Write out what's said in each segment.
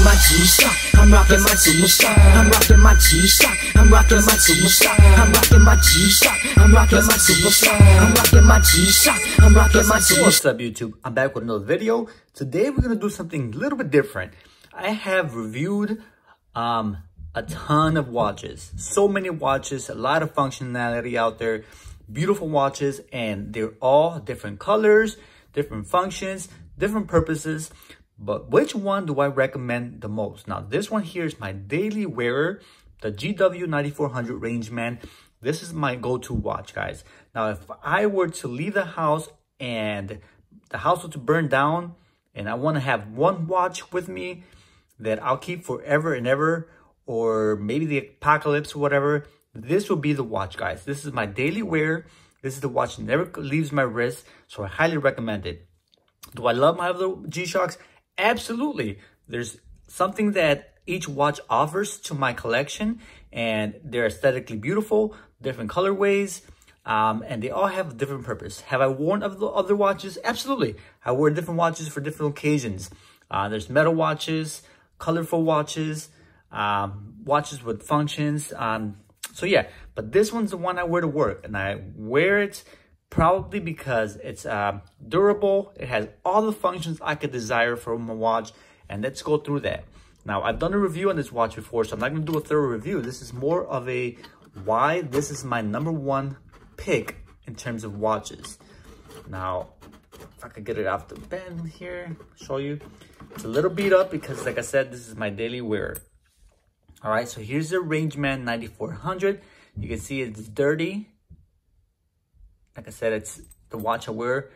my G-Shock. I'm rocking my G-Shock. I'm rocking my G-Shock. I'm rocking my G-Shock. I'm rocking my G-Shock. I'm rocking my G-Shock. I'm rocking my G-Shock. I'm rocking my G-Shock. What's up, YouTube? I'm back with another video. Today we're gonna do something a little bit different. I have reviewed a ton of watches, so many watches, a lot of functionality out there, beautiful watches, and they're all different colors, different functions, different purposes. But which one do I recommend the most? Now, this one here is my daily wearer, the GW9400 Rangeman. This is my go-to watch, guys. Now, if I were to leave the house and the house were to burn down and I want to have one watch with me that I'll keep forever and ever, or maybe the apocalypse or whatever, this will be the watch, guys. This is my daily wear. This is the watch that never leaves my wrist, so I highly recommend it. Do I love my other G-Shocks? Absolutely. There's something that each watch offers to my collection, and they're aesthetically beautiful, different colorways, and they all have a different purpose. Have I worn other watches? Absolutely. I wear different watches for different occasions. There's metal watches, colorful watches, watches with functions. So yeah, but this one's the one I wear to work, and I wear it probably because it's durable. It has all the functions I could desire from a watch, and let's go through that. Now, I've done a review on this watch before, so I'm not going to do a thorough review. This is more of a why this is my #1 pick in terms of watches. Now, if I could get it off the bend here, show you. It's a little beat up because, like I said, this is my daily wear. All right, so here's the Rangeman 9400. You can see it's dirty. Like I said, it's the watch I wear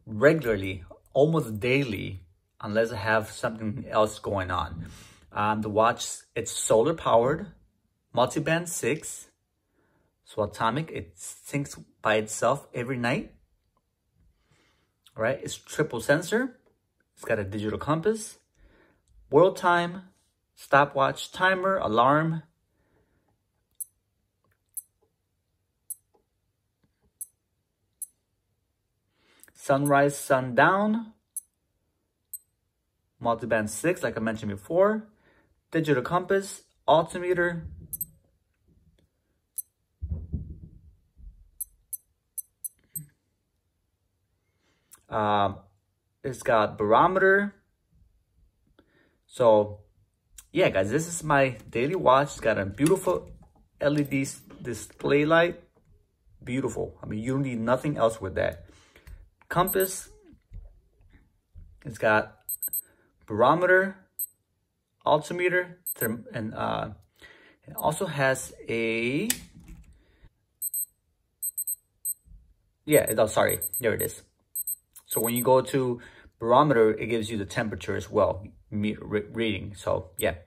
regularly, almost daily, unless I have something else going on. The watch, it's solar powered, multi-band 6, so atomic. It syncs by itself every night. All right, it's triple sensor. It's got a digital compass, world time, stopwatch, timer, alarm. Sunrise, sundown, multi-band 6, like I mentioned before, digital compass, altimeter, it's got barometer. So yeah, guys, this is my daily watch. It's got a beautiful LED display light. Beautiful. I mean, you don't need nothing else with that. Compass. It's got barometer, altimeter, and it also has a, yeah, it does, sorry, there it is. So when you go to barometer, it gives you the temperature as well, reading. So yeah,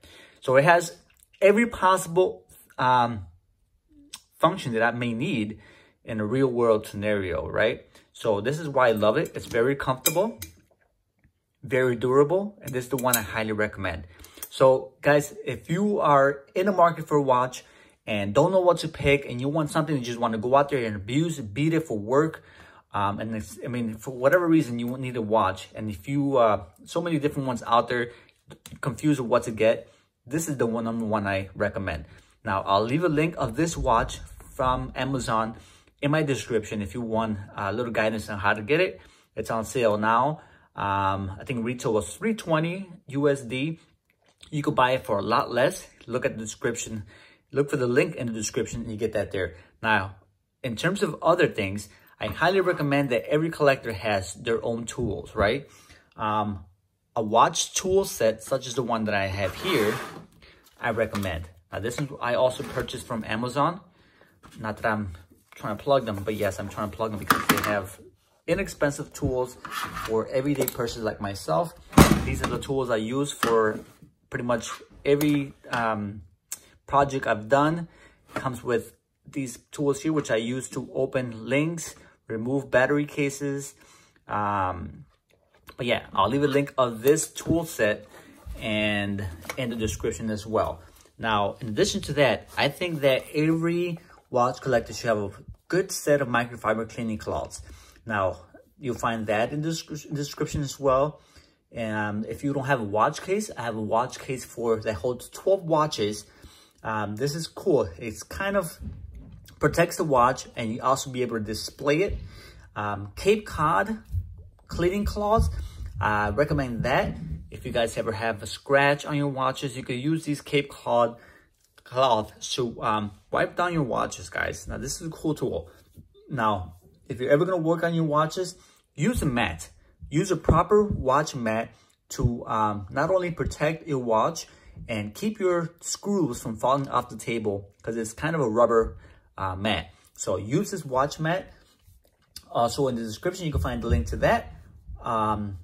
so it has every possible function that I may need in a real world scenario, right? So this is why I love it. It's very comfortable, very durable, and this is the one I highly recommend. So guys, if you are in the market for a watch and don't know what to pick, and you want something, you just want to go out there and beat it for work, and it's, I mean, for whatever reason you need a watch, and if you so many different ones out there, confused with what to get, this is the #1 I recommend. Now, I'll leave a link of this watch from Amazon in my description if you want a little guidance on how to get it. It's on sale now. I think retail was $320 USD. You could buy it for a lot less. Look at the description. Look for the link in the description and you get that there. Now, in terms of other things, I highly recommend that every collector has their own tools, right? A watch tool set, such as the one that I have here, I recommend. Now, this is I also purchased from Amazon. Not that I'm trying to plug them, but yes, I'm trying to plug them because they have inexpensive tools for everyday persons like myself. These are the tools I use for pretty much every project I've done. It comes with these tools here, which I use to open links, remove battery cases. But yeah, I'll leave a link of this tool set and in the description as well. Now, in addition to that, I think that every watch collector should have a good set of microfiber cleaning cloths. Now, you'll find that in the description as well. And if you don't have a watch case, I have a watch case that holds 12 watches. This is cool. It's kind of protects the watch, and you also be able to display it. Cape Cod cleaning cloths, I recommend that. If you guys ever have a scratch on your watches, you could use these Cape Cod cloth to wipe down your watches, guys. Now, this is a cool tool. Now, if you're ever going to work on your watches, use a mat. Use a proper watch mat to not only protect your watch and keep your screws from falling off the table, because it's kind of a rubber mat. So use this watch mat. Also in the description, you can find the link to that. And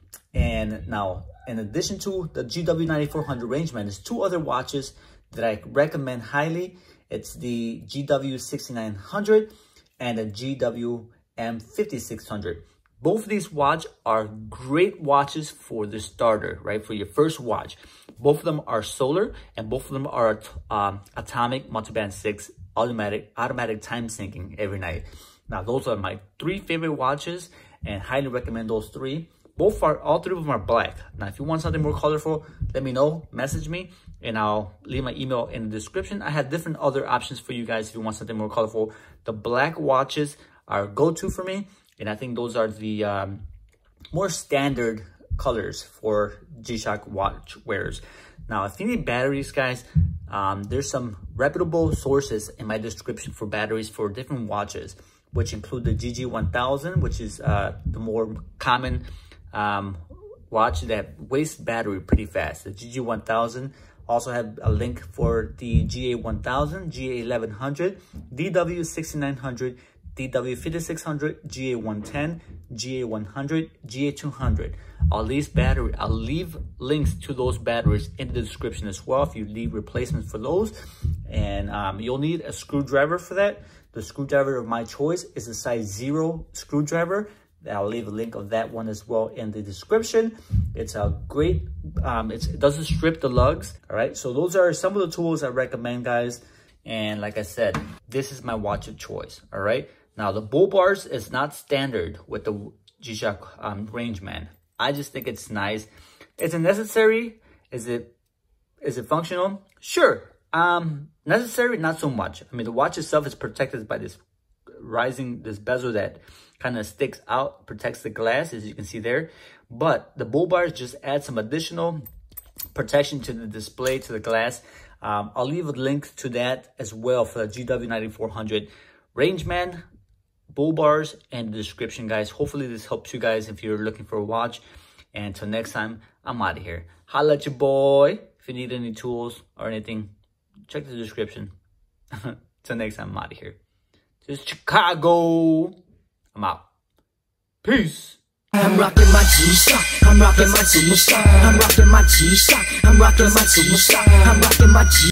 now, in addition to the GW9400 range mat, there's two other watches that I recommend highly. It's the GW6900 and the GW-M5600. Both of these watches are great watches for the starter, right? For your first watch. Both of them are solar, and both of them are atomic multiband 6 automatic time syncing every night. Now, those are my 3 favorite watches, and highly recommend those 3. All 3 of them are black. Now, if you want something more colorful, let me know, message me, and I'll leave my email in the description. I have different other options for you guys if you want something more colorful. The black watches are go-to for me, and I think those are the more standard colors for G-Shock watch wearers. Now, if you need batteries, guys, there's some reputable sources in my description for batteries for different watches, which include the GG1000, which is the more common watch that wastes battery pretty fast. The GG1000. Also have a link for the GA1000, GA1100, DW6900, DW5600, GA110, GA100, GA200. I'll leave links to those batteries in the description as well if you need replacements for those. And you'll need a screwdriver for that. The screwdriver of my choice is a size 0 screwdriver. I'll leave a link of that one as well in the description. It's a great, it doesn't strip the lugs. All right, so those are some of the tools I recommend, guys. And like I said, this is my watch of choice. All right, now the bull bars is not standard with the G-Shock range man. I just think it's nice. Is it necessary? Is it functional? Sure. Necessary, not so much. I mean, the watch itself is protected by this bezel that kind of sticks out, protects the glass, as you can see there. But the bull bars just add some additional protection to the display, to the glass. I'll leave a link to that as well for the GW9400 Rangeman bull bars in the description, guys. Hopefully this helps you guys if you're looking for a watch. And until next time, I'm out of here. Holla at your boy. If you need any tools or anything, check the description. Till next time, I'm out of here. This is Chicago. I'm out. Peace. I'm rocking my G-Shock, I'm rocking my superstar. I'm rocking my G-Shock, I'm rocking my superstar. I'm rocking my G